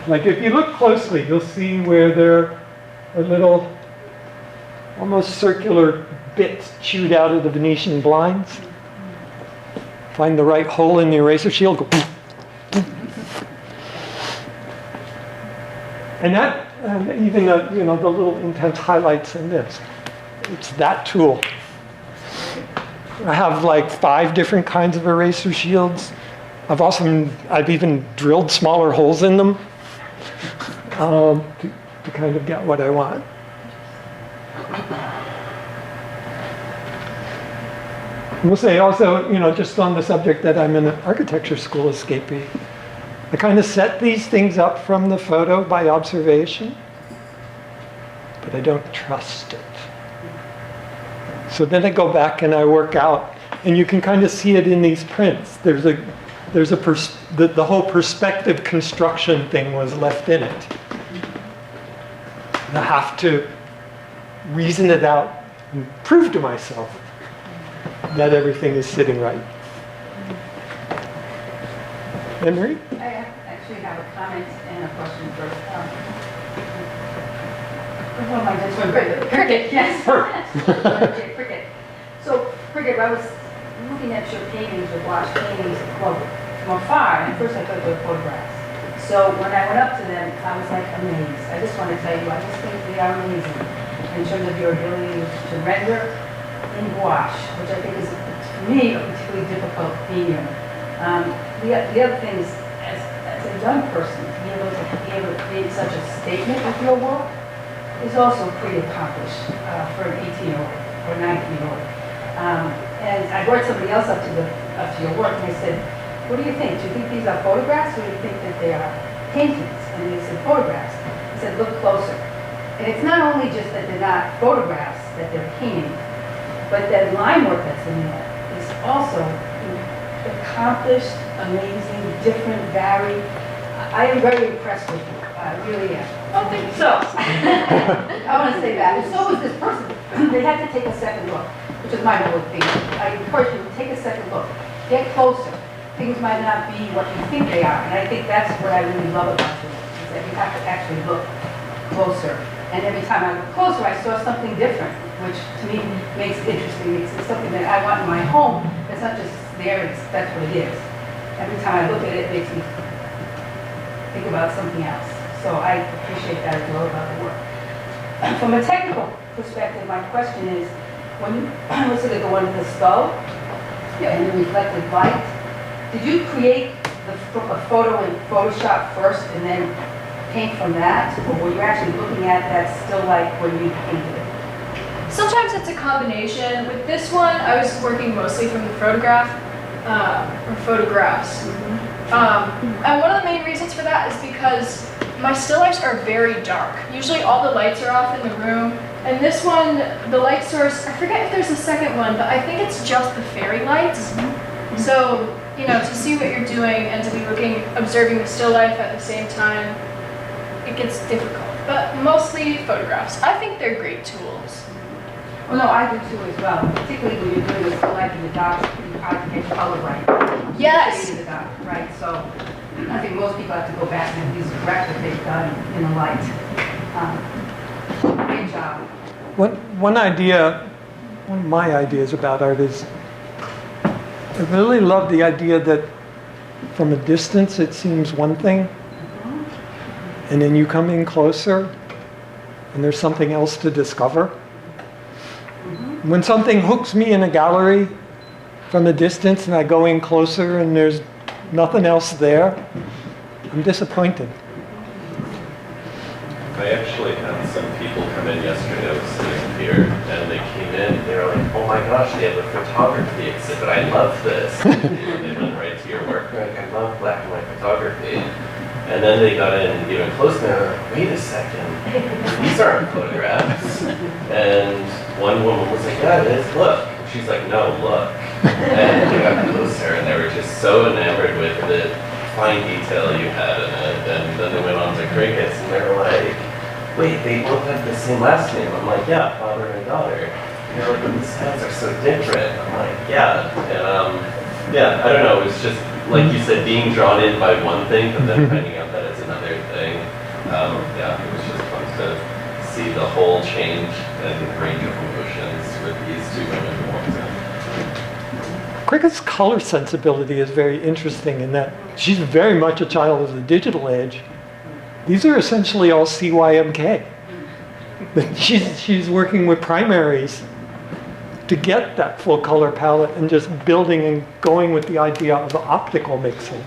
Like if you look closely, you'll see where there are little, almost circular bits chewed out of the Venetian blinds. Find the right hole in the eraser shield, go poof, poof. And that, and even the little intense highlights in this. It's that tool. I have like 5 different kinds of eraser shields. I've even drilled smaller holes in them to kind of get what I want. We'll say also, just on the subject that I'm an architecture school escapee, I kind of set these things up from the photo by observation, but I don't trust it. So then I go back and I work out, and you can kind of see it in these prints. The whole perspective construction thing was left in it. And I have to reason it out and prove to myself that everything is sitting right. Emery? I actually have a comment and a question first. What am I just Crickett. Crickett, yes. Okay, Crickett. So, Crickett, I was looking at your paintings, your wash paintings, well, from afar, and at first I thought they were photographs. So when I went up to them, I was like amazed. I just want to tell you, I just think they are amazing in terms of your ability to render in gouache, which I think is, for me, a particularly difficult medium. The other thing is, as a young person, to be able to create such a statement with your work is also pretty accomplished for an 18-year-old or 19-year-old. And I brought somebody else up to your work, and I said, what do you think? Do you think these are photographs, or do you think that they are paintings? and they said photographs. I said, look closer. And it's not only just that they're not photographs that they're painting, but that line work that's in there is also accomplished, amazing, different, varied. I am very impressed with you. I really am. Oh, thank you. So, I want to say that. And so was this person. They had to take a second look, which is my motivation. I encourage you to take a second look. Get closer. Things might not be what you think they are. And I think that's what I really love about you, is that you have to actually look closer. And every time I look closer, I saw something different, which to me makes it interesting. It's something that I want in my home. It's not just there, that's what it is. Every time I look at it, it makes me think about something else. So I appreciate that as well about the work. From a technical perspective, my question is, when you look at the one in the skull and the reflected light, did you create a photo in Photoshop first and then paint from that? Or were you actually looking at that still life when you painted it? Sometimes it's a combination. With this one, I was working mostly from the photograph, or photographs. And one of the main reasons for that is because my still lifes are very dark. Usually all the lights are off in the room. And this one, the light source, I forget if there's a second one, but I think it's just the fairy lights. So, you know, to see what you're doing and to be observing the still life at the same time, it gets difficult. But mostly photographs. I think they're great tools. Well, no, I do too as well, particularly when you're doing the still life in the dark, it's pretty hard to get color right. Yes. In the dark, right? So I think most people have to go back and at least correct what they've done in the light. Great job. One of my ideas about art is, I really love the idea that from a distance it seems one thing, and then you come in closer and there's something else to discover. When something hooks me in a gallery from a distance and I go in closer and there's nothing else there, I'm disappointed. I actually had some people come in yesterday. I was sitting here, and they came in. They were like, "Oh my gosh, they have a photography exhibit. I love this." They went right to your work. They're like, "I love black and white photography." And then they got in even closer. And they were like, "Wait a second, these aren't photographs." And one woman was like, "Yeah, it is. Look." And she's like, "No, look." And they got closer, and they were just so enamored with the fine detail you had in it. And then they went on to Crickets, and they were like, "Wait, they both have the same last name." I'm like, "Yeah, father and daughter." And they're like, "But the styles are so different." I'm like, "Yeah." And yeah, I don't know. It was just like you said, being drawn in by one thing, but then finding out that it's another thing. Yeah, it was just fun to see the whole change and range of emotions with these two women who walked in. Crickett's color sensibility is very interesting in that she's very much a child of the digital age. These are essentially all CYMK. But she's working with primaries to get that full color palette and just building and going with the idea of optical mixing.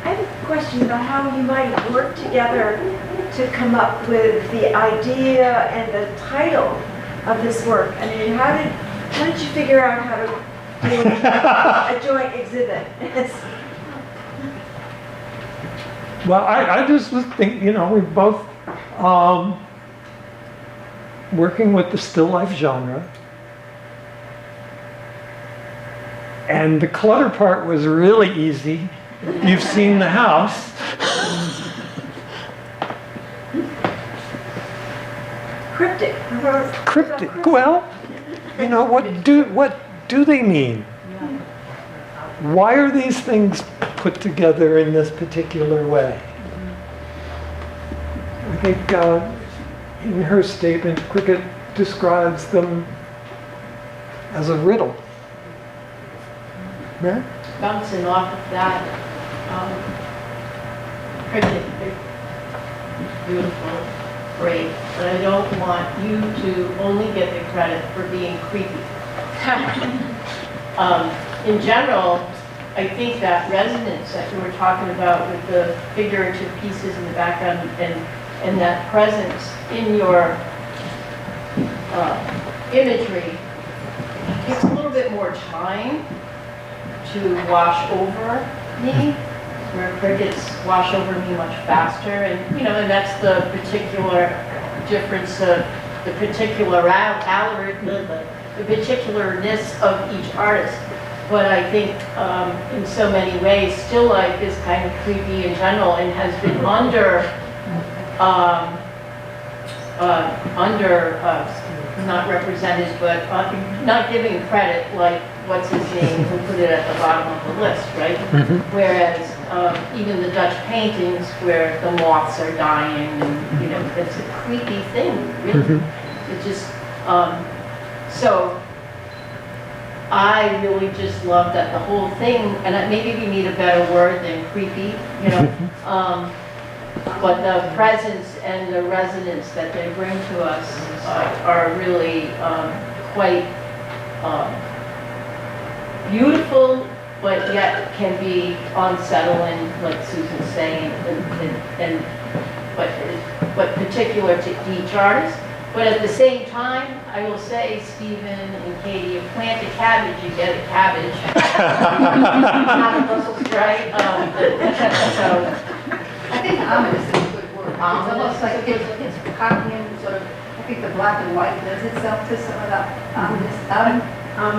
I have a question about how you might work together to come up with the idea and the title of this work. I mean, how did you figure out how to do a joint exhibit? Well, I just was thinking, you know, we're both working with the still life genre. And the clutter part was really easy. You've seen the house. Cryptic. Cryptic. Well, you know, what do they mean? Why are these things put together in this particular way? I think in her statement, Crickett describes them as a riddle. Right? Bouncing off of that, Crickett, beautiful, great, but I don't want you to only get the credit for being creepy. In general, I think that resonance that you were talking about with the figurative pieces in the background and that presence in your imagery takes a little bit more time to wash over me. where crickets wash over me much faster, and, and that's the particular difference of the the particularness of each artist. But I think in so many ways, still life is kind of creepy in general and has been not represented, but not giving credit, like what's his name, who put it at the bottom of the list, right? Whereas even the Dutch paintings where the moths are dying, and it's a creepy thing, really. It just so. I really just love that the whole thing, and maybe we need a better word than creepy, but the presence and the resonance that they bring to us are really quite beautiful, but yet can be unsettling, like Susan's saying, but particular to each artist. But at the same time, I will say, Stephen and Katie, you plant a cabbage, you get a cabbage. Not a Brussels sprout, right? So I think ominous is a good word. It's almost like it's copying sort of, I think the black and white lends itself to some of that ominous,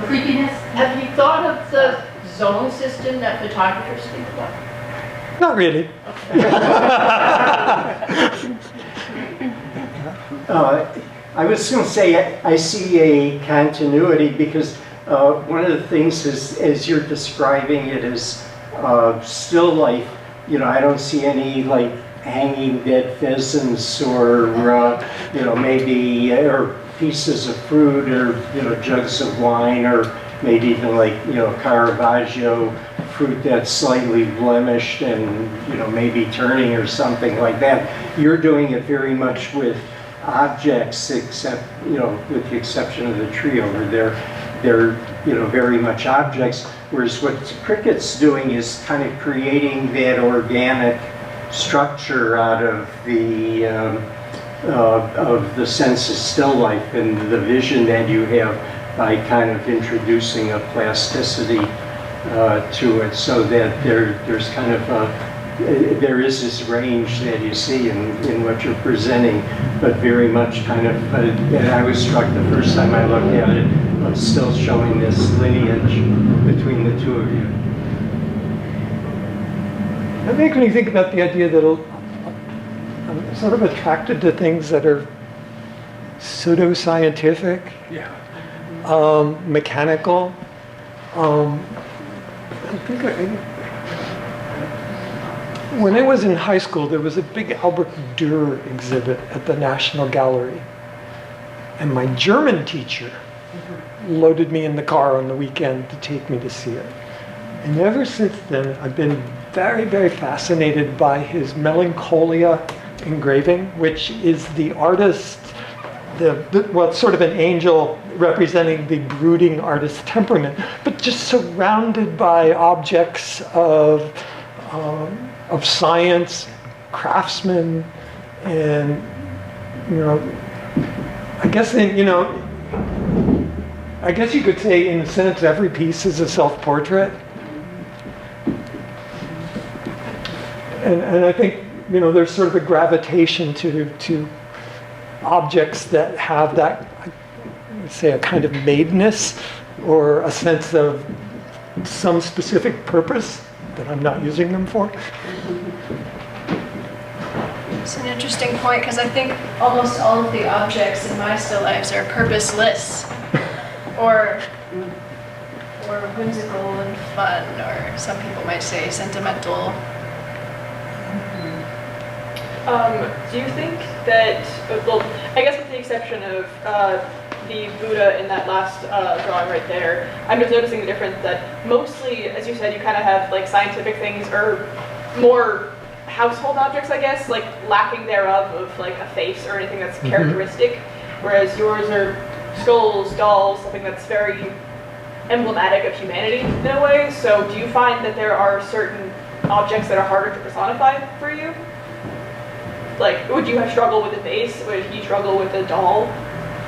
creepiness. have you thought of the zone system that photographers think about? Not really. I was going to say I see a continuity because one of the things is, as you're describing it as still life, I don't see any like hanging dead pheasants or maybe or pieces of fruit or jugs of wine or maybe even like Caravaggio fruit that's slightly blemished and maybe turning or something like that. You're doing it very much with objects, except with the exception of the tree over there, they're very much objects. Whereas what Crickett's doing is kind of creating that organic structure out of the sense of still life and the vision that you have by kind of introducing a plasticity to it, so that there's kind of there is this range that you see in what you're presenting, but very much kind of, and I was struck the first time I looked at it, of still showing this lineage between the two of you. That makes me think about the idea that I'm sort of attracted to things that are pseudoscientific, mechanical. When I was in high school, there was a big Albert Dürer exhibit at the National Gallery. And my German teacher loaded me in the car on the weekend to take me to see it. And ever since then, I've been very, very fascinated by his Melancholia engraving, which is the artist, it's sort of an angel representing the brooding artist's temperament, but just surrounded by objects of science, craftsmen, and I guess you could say, in a sense, every piece is a self-portrait. And I think there's sort of a gravitation to objects that have that, I'd say, a kind of madeness or a sense of some specific purpose that I'm not using them for. It's an interesting point, because I think almost all of the objects in my still lives are purposeless or whimsical and fun, or some people might say sentimental. Do you think that, well, I guess with the exception of the Buddha in that last drawing right there, I'm just noticing the difference that mostly, as you said, you kind of have like scientific things or more household objects, I guess, like lacking thereof of like a face or anything that's characteristic, whereas yours are skulls, dolls, something that's very emblematic of humanity in a way. So do you find that there are certain objects that are harder to personify for you? Like, would you have struggled with a face? Would he struggle with a doll?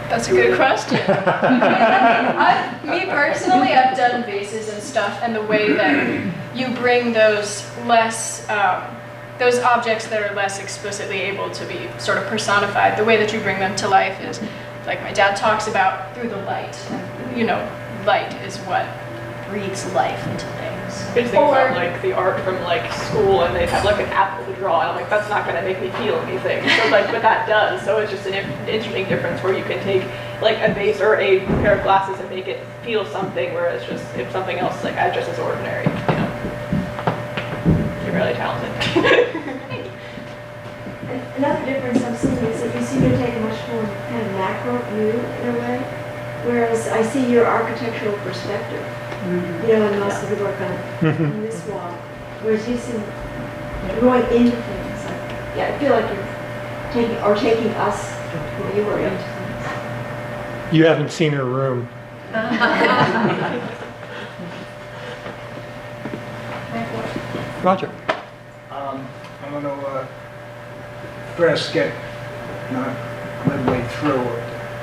That's a good question. Me personally, I've done vases and stuff, and the way that you bring those less, those objects that are less explicitly able to be sort of personified, the way that you bring them to life is, like my dad talks about, through the light. And, you know, light is what breathes life into things. I just think about like the art from like school, and they'd have like an apple to draw, and I'm like, that's not going to make me feel anything. So like, but that does. So it's just an interesting difference where you can take like a vase or a pair of glasses and make it feel something, whereas just if something else like just as ordinary, you know, you're really talented. Another difference I'm seeing is that you seem to take a much more kind of macro view in a way, whereas I see your architectural perspective, you know, in most of the work on this wall, whereas you seem going into things. Like, yeah, I feel like you're taking us where you were into things. You haven't seen her room. Roger. I want to first get midway through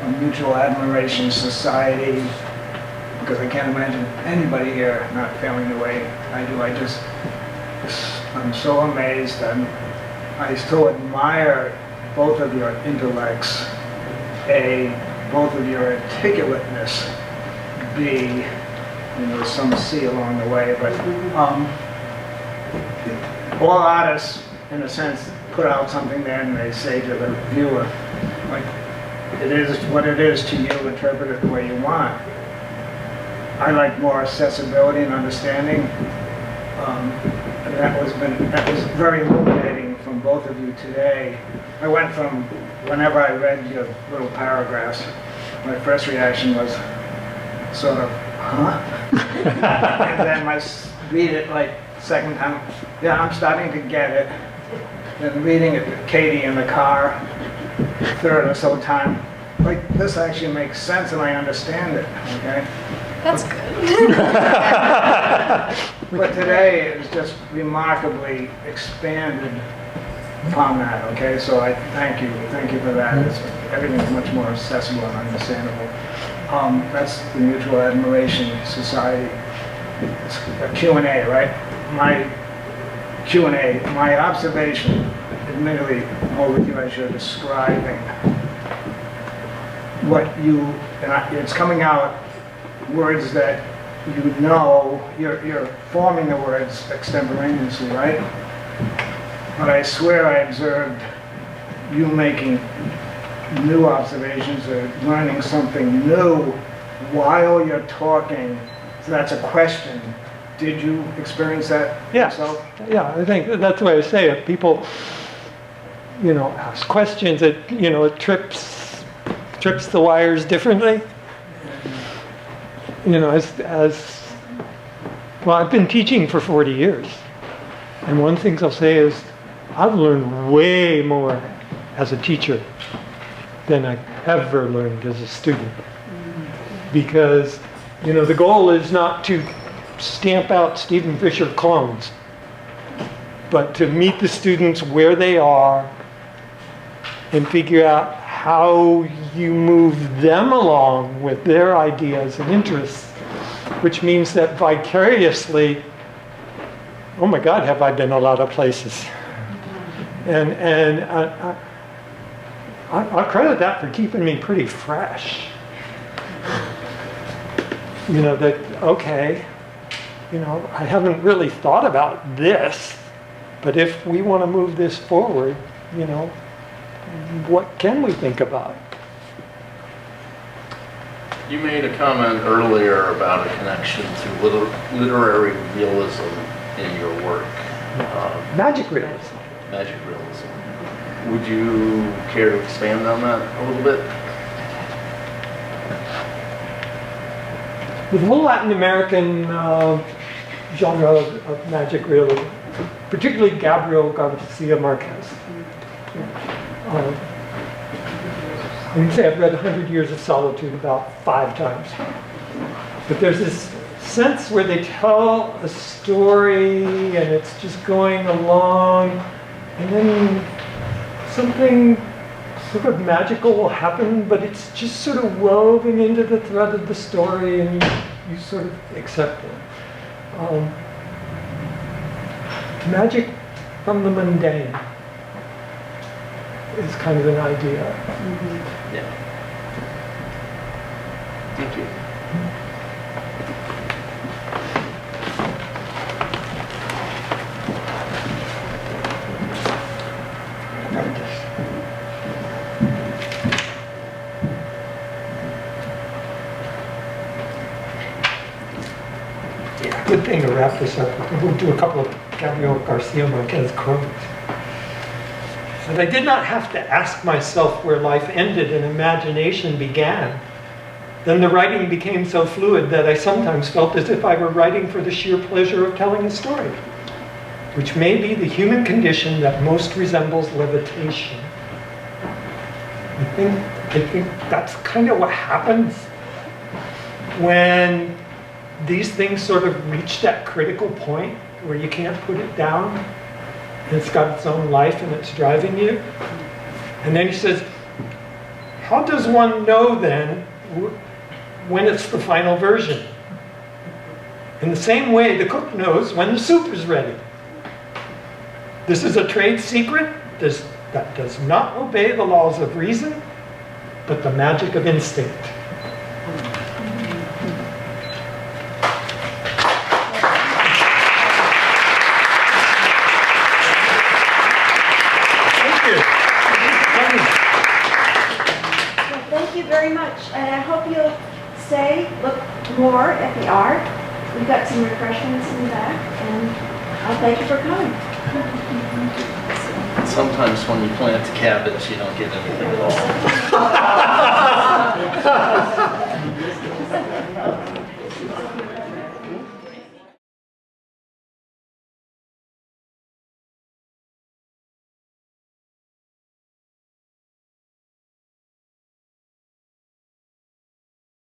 a mutual admiration society, because I can't imagine anybody here not feeling the way I do. I'm so amazed. I still admire both of your intellects, A, both of your articulateness, B, you know, some C along the way, but all artists, in a sense, put out something there and they say to the viewer, like, it is what it is to you, interpret it the way you want. I like more accessibility and understanding. And that was very illuminating from both of you today. I went from, whenever I read your little paragraphs, my first reaction was sort of, huh? And then read it like second time, yeah, I'm starting to get it. Then reading it with Katie in the car, third or so time, like, this actually makes sense and I understand it, okay? That's good. But today it was just remarkably expanded upon that, okay? So I thank you for that. Everything's much more accessible and understandable. That's the Mutual Admiration Society. It's a Q&A, right? My Q&A, my observation, admittedly, over you as you're describing what you, and it's coming out words that you know, you're forming the words extemporaneously, right? But I swear I observed you making new observations or learning something new while you're talking. So that's a question. Did you experience that yourself? Yeah, I think that's the way I say it. People, you know, ask questions. It trips the wires differently. You know, as well, I've been teaching for 40 years, and one of the things I'll say is I've learned way more as a teacher than I ever learned as a student, because, you know, the goal is not to stamp out Stephen Fisher clones, but to meet the students where they are and figure out how you move them along with their ideas and interests, which means that vicariously, oh my God, have I been a lot of places. And I credit that for keeping me pretty fresh. You know, that, okay, you know, I haven't really thought about this, but if we want to move this forward, you know, what can we think about? You made a comment earlier about a connection to literary realism in your work. Magic realism. Magic realism. Would you care to expand on that a little bit? The whole Latin American genre of magic realism, particularly Gabriel Garcia Marquez. I can say I've read 100 Years of Solitude about 5 times. But there's this sense where they tell a story and it's just going along, and then something sort of magical will happen, but it's just sort of woven into the thread of the story, and you sort of accept it. Magic from the mundane is kind of an idea. Yeah. Thank you. Yeah, good thing to wrap this up. We'll do a couple of Gabriel Garcia Marquez quotes. That I did not have to ask myself where life ended and imagination began. Then the writing became so fluid that I sometimes felt as if I were writing for the sheer pleasure of telling a story, which may be the human condition that most resembles levitation. I think that's kind of what happens when these things sort of reach that critical point where you can't put it down, and it's got its own life and it's driving you. And then he says, how does one know then when it's the final version? In the same way, the cook knows when the soup is ready. This is a trade secret that does not obey the laws of reason, but the magic of instinct. Thank you very much, and I hope you'll stay, look more at the art. We've got some refreshments in the back, and I'll thank you for coming. Sometimes when you plant cabbage, you don't get anything at all.